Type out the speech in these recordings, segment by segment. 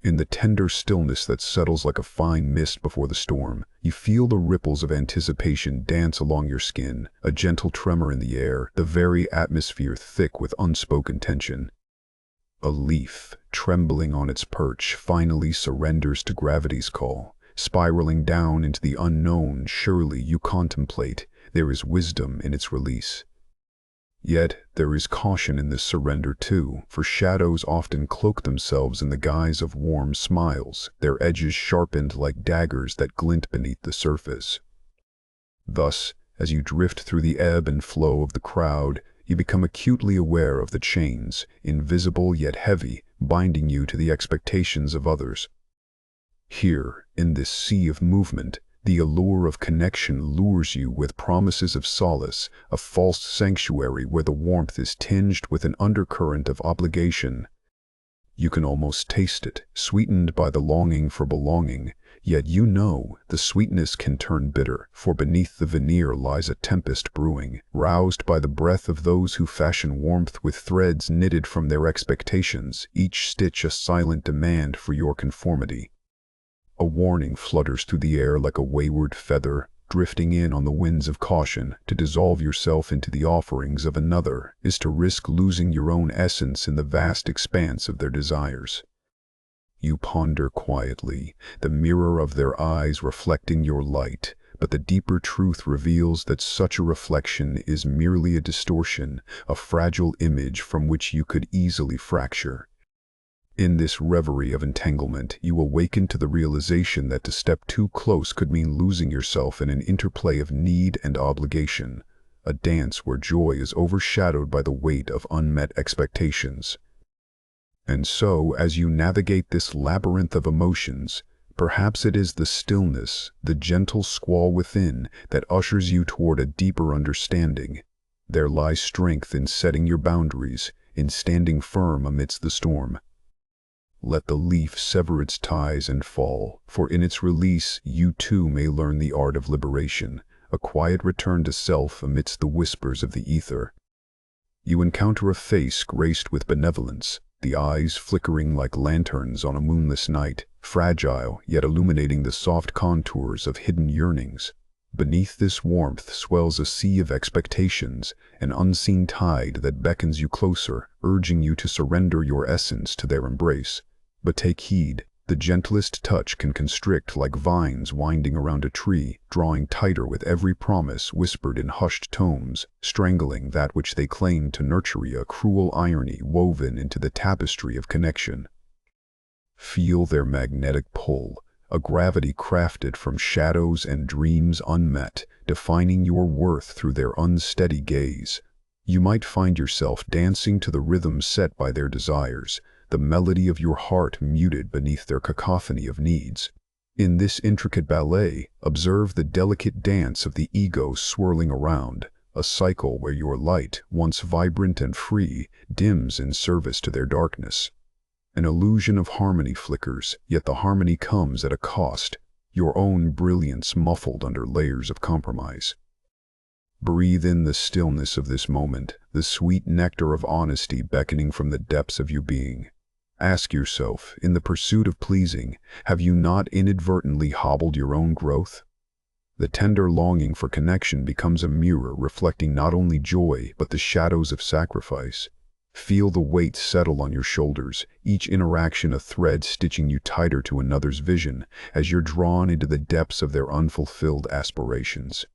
In the tender stillness that settles like a fine mist before the storm, you feel the ripples of anticipation dance along your skin, a gentle tremor in the air, the very atmosphere thick with unspoken tension. A leaf, trembling on its perch, finally surrenders to gravity's call. Spiraling down into the unknown, surely you contemplate, there is wisdom in its release. Yet there is caution in this surrender too, for shadows often cloak themselves in the guise of warm smiles, their edges sharpened like daggers that glint beneath the surface. Thus, as you drift through the ebb and flow of the crowd, you become acutely aware of the chains, invisible yet heavy, binding you to the expectations of others. Here, in this sea of movement, the allure of connection lures you with promises of solace, a false sanctuary where the warmth is tinged with an undercurrent of obligation. You can almost taste it, sweetened by the longing for belonging, yet you know the sweetness can turn bitter, for beneath the veneer lies a tempest brewing, roused by the breath of those who fashion warmth with threads knitted from their expectations, each stitch a silent demand for your conformity. A warning flutters through the air like a wayward feather, drifting in on the winds of caution. To dissolve yourself into the offerings of another is to risk losing your own essence in the vast expanse of their desires. You ponder quietly, the mirror of their eyes reflecting your light, but the deeper truth reveals that such a reflection is merely a distortion, a fragile image from which you could easily fracture. In this reverie of entanglement, you awaken to the realization that to step too close could mean losing yourself in an interplay of need and obligation, a dance where joy is overshadowed by the weight of unmet expectations. And so, as you navigate this labyrinth of emotions, perhaps it is the stillness, the gentle squall within, that ushers you toward a deeper understanding. There lies strength in setting your boundaries, in standing firm amidst the storm. Let the leaf sever its ties and fall, for in its release you too may learn the art of liberation, a quiet return to self amidst the whispers of the ether. You encounter a face graced with benevolence, the eyes flickering like lanterns on a moonless night, fragile yet illuminating the soft contours of hidden yearnings. Beneath this warmth swells a sea of expectations, an unseen tide that beckons you closer, urging you to surrender your essence to their embrace. But take heed, the gentlest touch can constrict like vines winding around a tree, drawing tighter with every promise whispered in hushed tones, strangling that which they claim to nurture, a cruel irony woven into the tapestry of connection. Feel their magnetic pull, a gravity crafted from shadows and dreams unmet, defining your worth through their unsteady gaze. You might find yourself dancing to the rhythm set by their desires, the melody of your heart muted beneath their cacophony of needs. In this intricate ballet, observe the delicate dance of the ego swirling around, a cycle where your light, once vibrant and free, dims in service to their darkness. An illusion of harmony flickers, yet the harmony comes at a cost, your own brilliance muffled under layers of compromise. Breathe in the stillness of this moment, the sweet nectar of honesty beckoning from the depths of your being. Ask yourself, in the pursuit of pleasing, have you not inadvertently hobbled your own growth? The tender longing for connection becomes a mirror reflecting not only joy but the shadows of sacrifice. Feel the weight settle on your shoulders, each interaction a thread stitching you tighter to another's vision as you're drawn into the depths of their unfulfilled aspirations.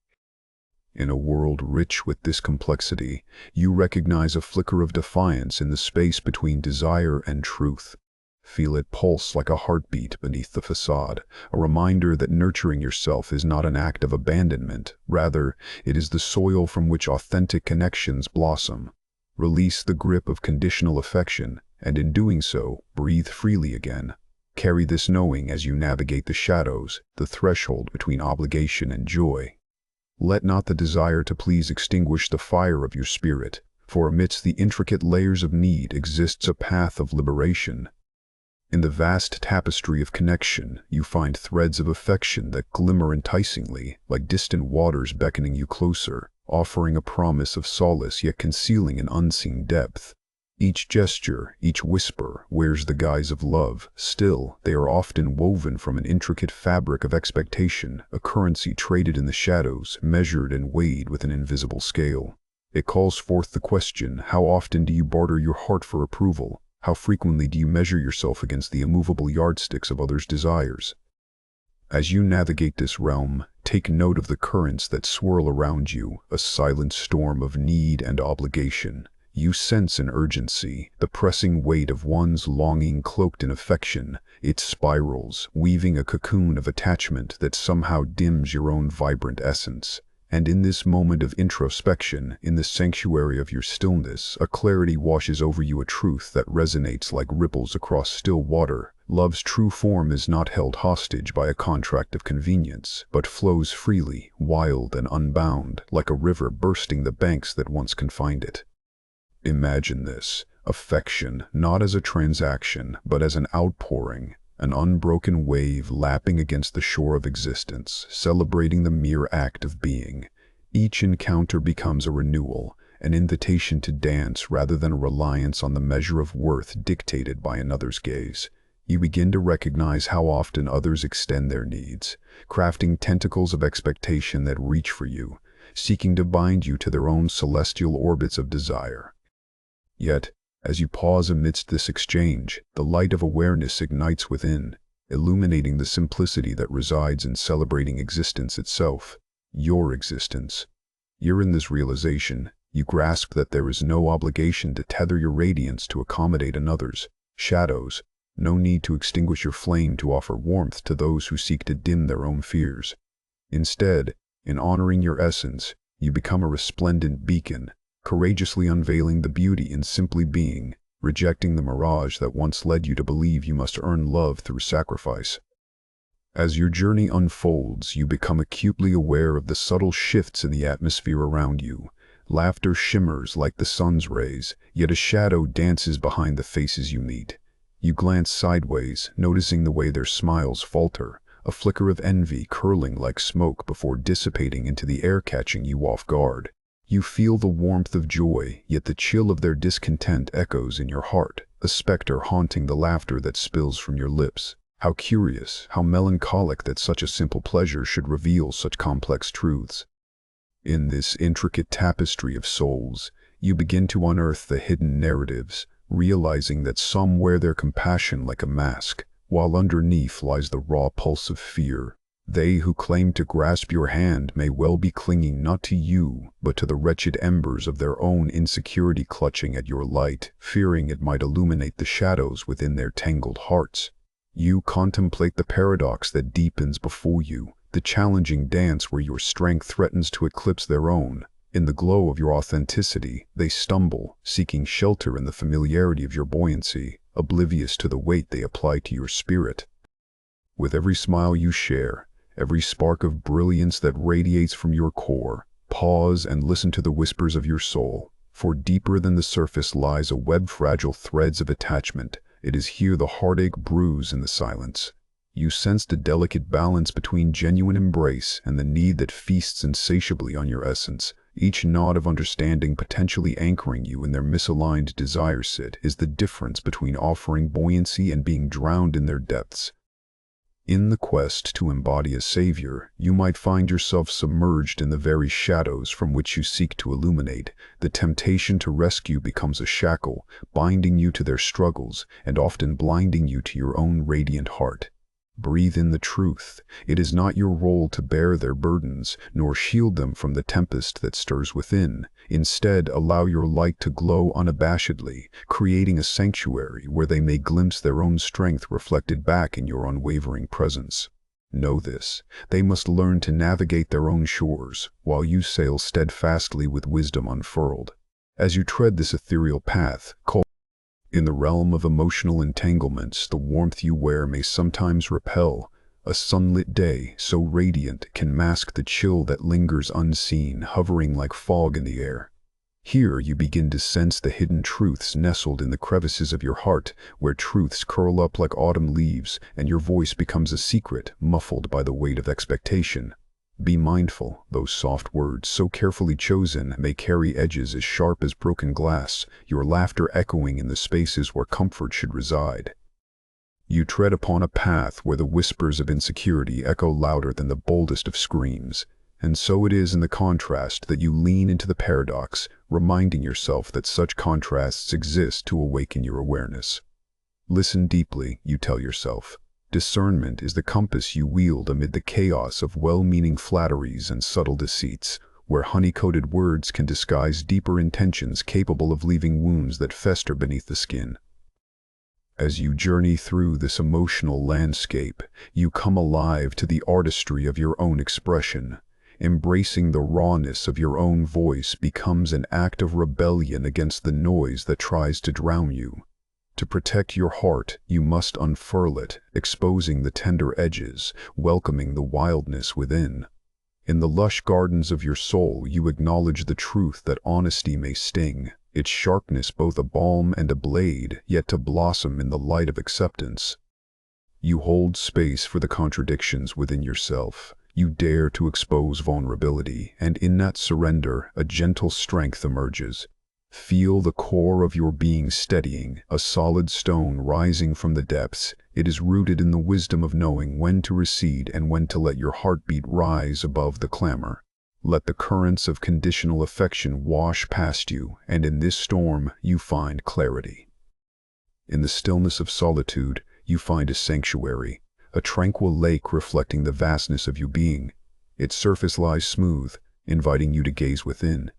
In a world rich with this complexity, you recognize a flicker of defiance in the space between desire and truth. Feel it pulse like a heartbeat beneath the facade, a reminder that nurturing yourself is not an act of abandonment, rather, it is the soil from which authentic connections blossom. Release the grip of conditional affection, and in doing so, breathe freely again. Carry this knowing as you navigate the shadows, the threshold between obligation and joy. Let not the desire to please extinguish the fire of your spirit, for amidst the intricate layers of need exists a path of liberation. In the vast tapestry of connection, you find threads of affection that glimmer enticingly, like distant waters beckoning you closer, offering a promise of solace yet concealing an unseen depth. Each gesture, each whisper, wears the guise of love. Still, they are often woven from an intricate fabric of expectation, a currency traded in the shadows, measured and weighed with an invisible scale. It calls forth the question, how often do you barter your heart for approval? How frequently do you measure yourself against the immovable yardsticks of others' desires? As you navigate this realm, take note of the currents that swirl around you, a silent storm of need and obligation. You sense an urgency, the pressing weight of one's longing cloaked in affection. It spirals, weaving a cocoon of attachment that somehow dims your own vibrant essence. And in this moment of introspection, in the sanctuary of your stillness, a clarity washes over you, a truth that resonates like ripples across still water. Love's true form is not held hostage by a contract of convenience, but flows freely, wild and unbound, like a river bursting the banks that once confined it. Imagine this, affection, not as a transaction, but as an outpouring, an unbroken wave lapping against the shore of existence, celebrating the mere act of being. Each encounter becomes a renewal, an invitation to dance rather than a reliance on the measure of worth dictated by another's gaze. You begin to recognize how often others extend their needs, crafting tentacles of expectation that reach for you, seeking to bind you to their own celestial orbits of desire. Yet, as you pause amidst this exchange, the light of awareness ignites within, illuminating the simplicity that resides in celebrating existence itself, your existence. You're in this realization, you grasp that there is no obligation to tether your radiance to accommodate another's shadows, no need to extinguish your flame to offer warmth to those who seek to dim their own fears. Instead, in honoring your essence, you become a resplendent beacon, courageously unveiling the beauty in simply being, rejecting the mirage that once led you to believe you must earn love through sacrifice. As your journey unfolds, you become acutely aware of the subtle shifts in the atmosphere around you. Laughter shimmers like the sun's rays, yet a shadow dances behind the faces you meet. You glance sideways, noticing the way their smiles falter, a flicker of envy curling like smoke before dissipating into the air, catching you off guard. You feel the warmth of joy, yet the chill of their discontent echoes in your heart, a specter haunting the laughter that spills from your lips. How curious, how melancholic that such a simple pleasure should reveal such complex truths. In this intricate tapestry of souls, you begin to unearth the hidden narratives, realizing that some wear their compassion like a mask, while underneath lies the raw pulse of fear. They who claim to grasp your hand may well be clinging not to you, but to the wretched embers of their own insecurity, clutching at your light, fearing it might illuminate the shadows within their tangled hearts. You contemplate the paradox that deepens before you, the challenging dance where your strength threatens to eclipse their own. In the glow of your authenticity, they stumble, seeking shelter in the familiarity of your buoyancy, oblivious to the weight they apply to your spirit. With every smile you share, every spark of brilliance that radiates from your core, pause and listen to the whispers of your soul, for deeper than the surface lies a web of fragile threads of attachment. It is here the heartache brews in the silence. You sense the delicate balance between genuine embrace and the need that feasts insatiably on your essence. Each nod of understanding potentially anchoring you in their misaligned desire set is the difference between offering buoyancy and being drowned in their depths. In the quest to embody a savior, you might find yourself submerged in the very shadows from which you seek to illuminate. The temptation to rescue becomes a shackle, binding you to their struggles and often blinding you to your own radiant heart. Breathe in the truth. It is not your role to bear their burdens, nor shield them from the tempest that stirs within. Instead, allow your light to glow unabashedly, creating a sanctuary where they may glimpse their own strength reflected back in your unwavering presence. Know this, they must learn to navigate their own shores, while you sail steadfastly with wisdom unfurled. As you tread this ethereal path, in the realm of emotional entanglements, the warmth you wear may sometimes repel. A sunlit day, so radiant, can mask the chill that lingers unseen, hovering like fog in the air. Here you begin to sense the hidden truths nestled in the crevices of your heart, where truths curl up like autumn leaves, and your voice becomes a secret, muffled by the weight of expectation. Be mindful, those soft words, so carefully chosen, may carry edges as sharp as broken glass, your laughter echoing in the spaces where comfort should reside. You tread upon a path where the whispers of insecurity echo louder than the boldest of screams, and so it is in the contrast that you lean into the paradox, reminding yourself that such contrasts exist to awaken your awareness. Listen deeply, you tell yourself. Discernment is the compass you wield amid the chaos of well-meaning flatteries and subtle deceits, where honey-coated words can disguise deeper intentions capable of leaving wounds that fester beneath the skin. As you journey through this emotional landscape, you come alive to the artistry of your own expression. Embracing the rawness of your own voice becomes an act of rebellion against the noise that tries to drown you. To protect your heart, you must unfurl it, exposing the tender edges, welcoming the wildness within. In the lush gardens of your soul, you acknowledge the truth that honesty may sting, its sharpness both a balm and a blade, yet to blossom in the light of acceptance. You hold space for the contradictions within yourself. You dare to expose vulnerability, and in that surrender, a gentle strength emerges. Feel the core of your being steadying, a solid stone rising from the depths. It is rooted in the wisdom of knowing when to recede and when to let your heartbeat rise above the clamor. Let the currents of conditional affection wash past you, and in this storm you find clarity. In the stillness of solitude, you find a sanctuary, a tranquil lake reflecting the vastness of your being. Its surface lies smooth, inviting you to gaze within.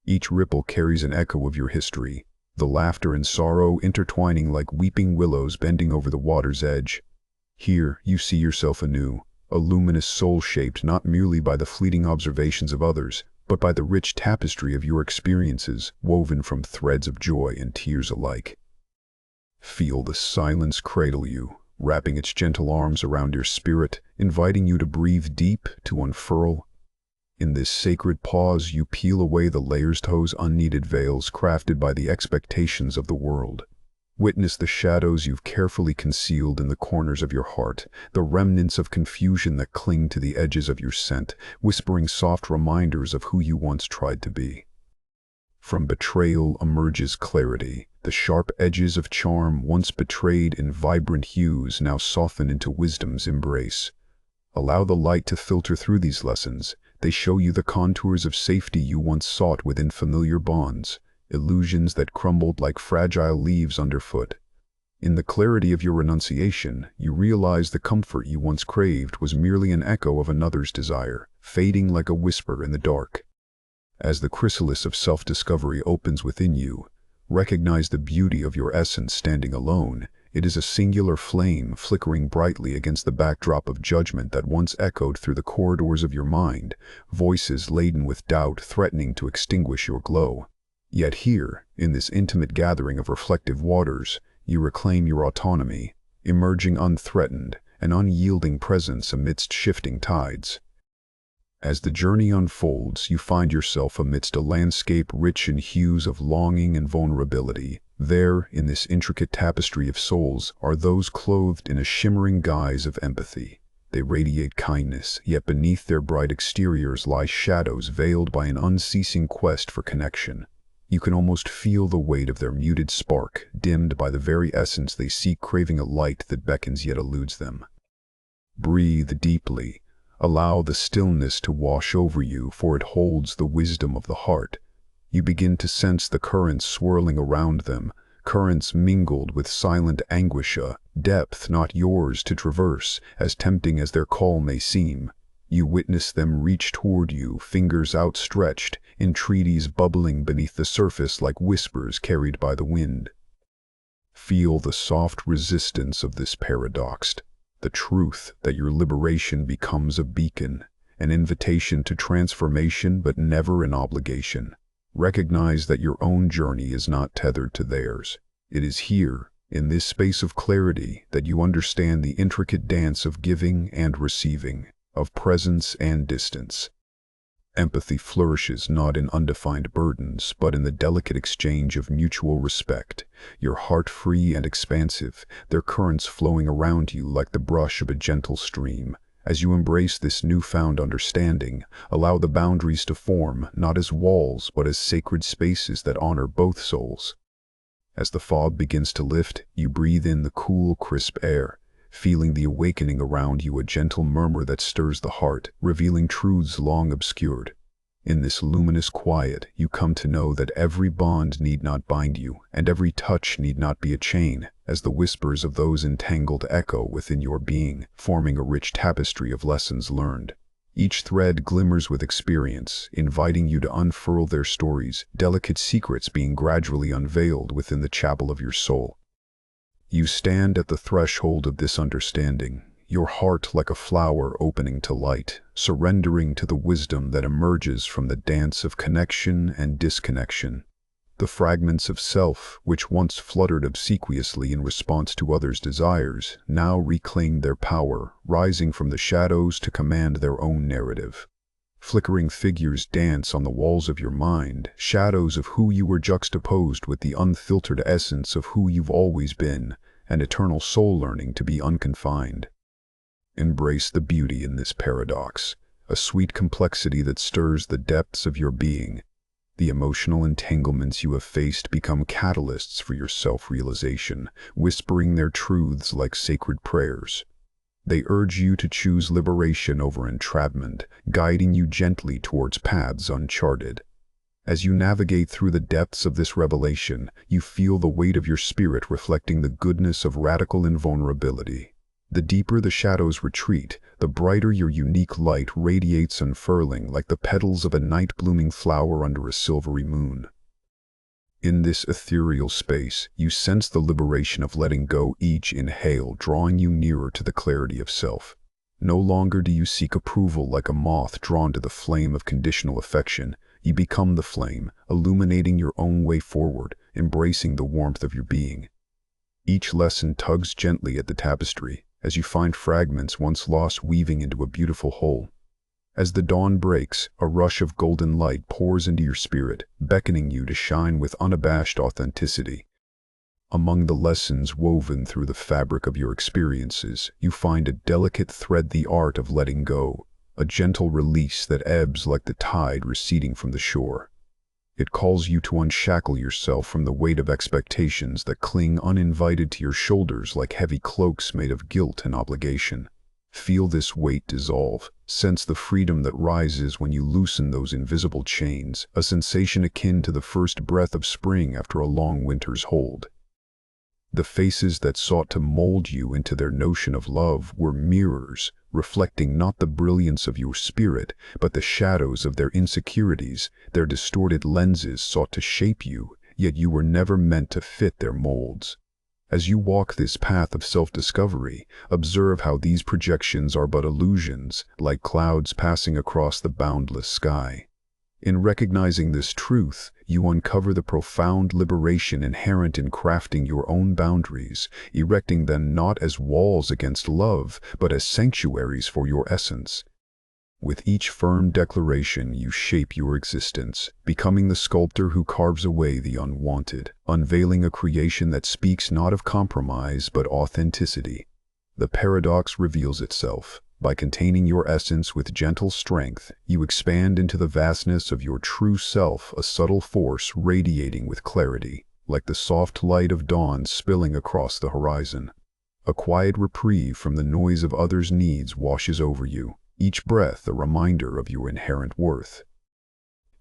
Each ripple carries an echo of your history, the laughter and sorrow intertwining like weeping willows bending over the water's edge. Here you see yourself anew, a luminous soul shaped not merely by the fleeting observations of others, but by the rich tapestry of your experiences, woven from threads of joy and tears alike. Feel the silence cradle you, wrapping its gentle arms around your spirit, inviting you to breathe deep, to unfurl. In this sacred pause, you peel away the layers, those unneeded veils crafted by the expectations of the world. Witness the shadows you've carefully concealed in the corners of your heart, the remnants of confusion that cling to the edges of your scent, whispering soft reminders of who you once tried to be. From betrayal emerges clarity. The sharp edges of charm once betrayed in vibrant hues now soften into wisdom's embrace. Allow the light to filter through these lessons. They show you the contours of safety you once sought within familiar bonds, illusions that crumbled like fragile leaves underfoot. In the clarity of your renunciation, you realize the comfort you once craved was merely an echo of another's desire, fading like a whisper in the dark. As the chrysalis of self-discovery opens within you, recognize the beauty of your essence standing alone. It is a singular flame flickering brightly against the backdrop of judgment that once echoed through the corridors of your mind, voices laden with doubt threatening to extinguish your glow. Yet here, in this intimate gathering of reflective waters, you reclaim your autonomy, emerging unthreatened, an unyielding presence amidst shifting tides. As the journey unfolds, you find yourself amidst a landscape rich in hues of longing and vulnerability. There, in this intricate tapestry of souls, are those clothed in a shimmering guise of empathy. They radiate kindness, yet beneath their bright exteriors lie shadows veiled by an unceasing quest for connection. You can almost feel the weight of their muted spark, dimmed by the very essence they seek, craving a light that beckons yet eludes them. Breathe deeply. Allow the stillness to wash over you, for it holds the wisdom of the heart. You begin to sense the currents swirling around them, currents mingled with silent anguish, a depth not yours to traverse, as tempting as their call may seem. You witness them reach toward you, fingers outstretched, entreaties bubbling beneath the surface like whispers carried by the wind. Feel the soft resistance of this paradox. The truth that your liberation becomes a beacon, an invitation to transformation but never an obligation. Recognize that your own journey is not tethered to theirs. It is here, in this space of clarity, that you understand the intricate dance of giving and receiving, of presence and distance. Empathy flourishes not in undefined burdens, but in the delicate exchange of mutual respect, your heart free and expansive, their currents flowing around you like the brush of a gentle stream. As you embrace this newfound understanding, allow the boundaries to form not as walls but as sacred spaces that honor both souls. As the fog begins to lift, you breathe in the cool, crisp air, feeling the awakening around you, a gentle murmur that stirs the heart, revealing truths long obscured. In this luminous quiet, you come to know that every bond need not bind you, and every touch need not be a chain, as the whispers of those entangled echo within your being, forming a rich tapestry of lessons learned. Each thread glimmers with experience, inviting you to unfurl their stories, delicate secrets being gradually unveiled within the chapel of your soul. You stand at the threshold of this understanding, your heart like a flower opening to light, surrendering to the wisdom that emerges from the dance of connection and disconnection. The fragments of self, which once fluttered obsequiously in response to others' desires, now reclaim their power, rising from the shadows to command their own narrative. Flickering figures dance on the walls of your mind, shadows of who you were juxtaposed with the unfiltered essence of who you've always been, an eternal soul learning to be unconfined. Embrace the beauty in this paradox, a sweet complexity that stirs the depths of your being. The emotional entanglements you have faced become catalysts for your self-realization, whispering their truths like sacred prayers. They urge you to choose liberation over entrapment, guiding you gently towards paths uncharted. As you navigate through the depths of this revelation, you feel the weight of your spirit reflecting the goodness of radical invulnerability. The deeper the shadows retreat, the brighter your unique light radiates, unfurling like the petals of a night-blooming flower under a silvery moon. In this ethereal space, you sense the liberation of letting go, each inhale drawing you nearer to the clarity of self. No longer do you seek approval like a moth drawn to the flame of conditional affection. You become the flame, illuminating your own way forward, embracing the warmth of your being. Each lesson tugs gently at the tapestry, as you find fragments once lost weaving into a beautiful whole. As the dawn breaks, a rush of golden light pours into your spirit, beckoning you to shine with unabashed authenticity. Among the lessons woven through the fabric of your experiences, you find a delicate thread, the art of letting go, a gentle release that ebbs like the tide receding from the shore. It calls you to unshackle yourself from the weight of expectations that cling uninvited to your shoulders like heavy cloaks made of guilt and obligation. Feel this weight dissolve, sense the freedom that rises when you loosen those invisible chains, a sensation akin to the first breath of spring after a long winter's hold. The faces that sought to mold you into their notion of love were mirrors, reflecting not the brilliance of your spirit, but the shadows of their insecurities. Their distorted lenses sought to shape you, yet you were never meant to fit their molds. As you walk this path of self-discovery, observe how these projections are but illusions, like clouds passing across the boundless sky. In recognizing this truth, you uncover the profound liberation inherent in crafting your own boundaries, erecting them not as walls against love, but as sanctuaries for your essence. With each firm declaration, you shape your existence, becoming the sculptor who carves away the unwanted, unveiling a creation that speaks not of compromise but authenticity. The paradox reveals itself. By containing your essence with gentle strength, you expand into the vastness of your true self, a subtle force radiating with clarity, like the soft light of dawn spilling across the horizon. A quiet reprieve from the noise of others' needs washes over you, each breath a reminder of your inherent worth.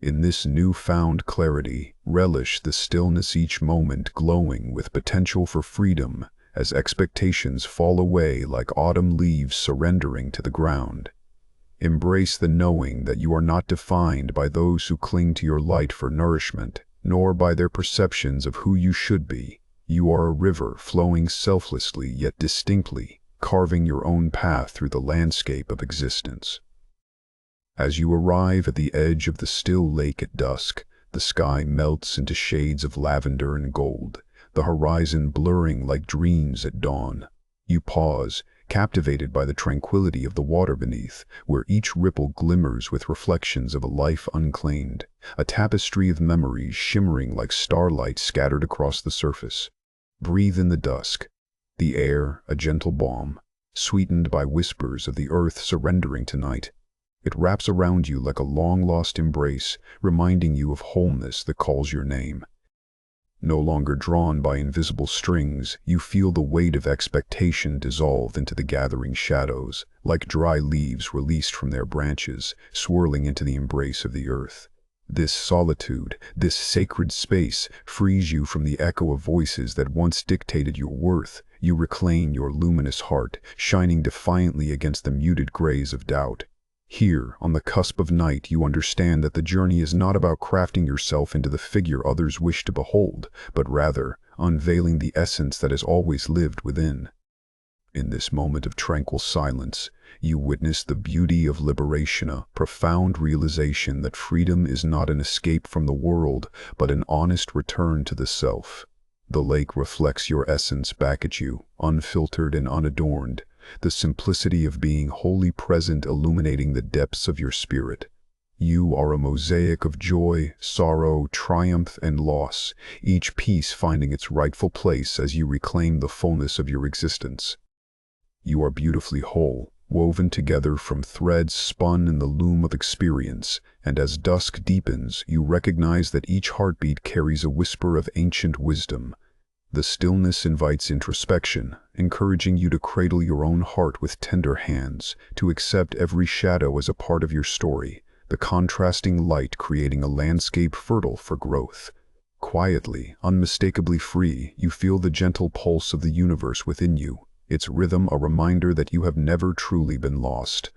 In this newfound clarity, relish the stillness, each moment glowing with potential for freedom, as expectations fall away like autumn leaves surrendering to the ground. Embrace the knowing that you are not defined by those who cling to your light for nourishment, nor by their perceptions of who you should be. You are a river flowing selflessly yet distinctly, carving your own path through the landscape of existence. As you arrive at the edge of the still lake at dusk, the sky melts into shades of lavender and gold, the horizon blurring like dreams at dawn. You pause, captivated by the tranquility of the water beneath, where each ripple glimmers with reflections of a life unclaimed, a tapestry of memories shimmering like starlight scattered across the surface. Breathe in the dusk, the air a gentle balm, sweetened by whispers of the earth surrendering to night. It wraps around you like a long-lost embrace, reminding you of wholeness that calls your name. No longer drawn by invisible strings, you feel the weight of expectation dissolve into the gathering shadows, like dry leaves released from their branches, swirling into the embrace of the earth. This solitude, this sacred space, frees you from the echo of voices that once dictated your worth. You reclaim your luminous heart, shining defiantly against the muted grays of doubt. Here, on the cusp of night, you understand that the journey is not about crafting yourself into the figure others wish to behold, but rather unveiling the essence that has always lived within. In this moment of tranquil silence, you witness the beauty of liberation, a profound realization that freedom is not an escape from the world, but an honest return to the self. The lake reflects your essence back at you, unfiltered and unadorned, the simplicity of being wholly present illuminating the depths of your spirit. You are a mosaic of joy, sorrow, triumph, and loss, each piece finding its rightful place as you reclaim the fullness of your existence. You are beautifully whole, woven together from threads spun in the loom of experience, and as dusk deepens, you recognize that each heartbeat carries a whisper of ancient wisdom. The stillness invites introspection, encouraging you to cradle your own heart with tender hands, to accept every shadow as a part of your story, the contrasting light creating a landscape fertile for growth. Quietly, unmistakably free, you feel the gentle pulse of the universe within you, its rhythm a reminder that you have never truly been lost.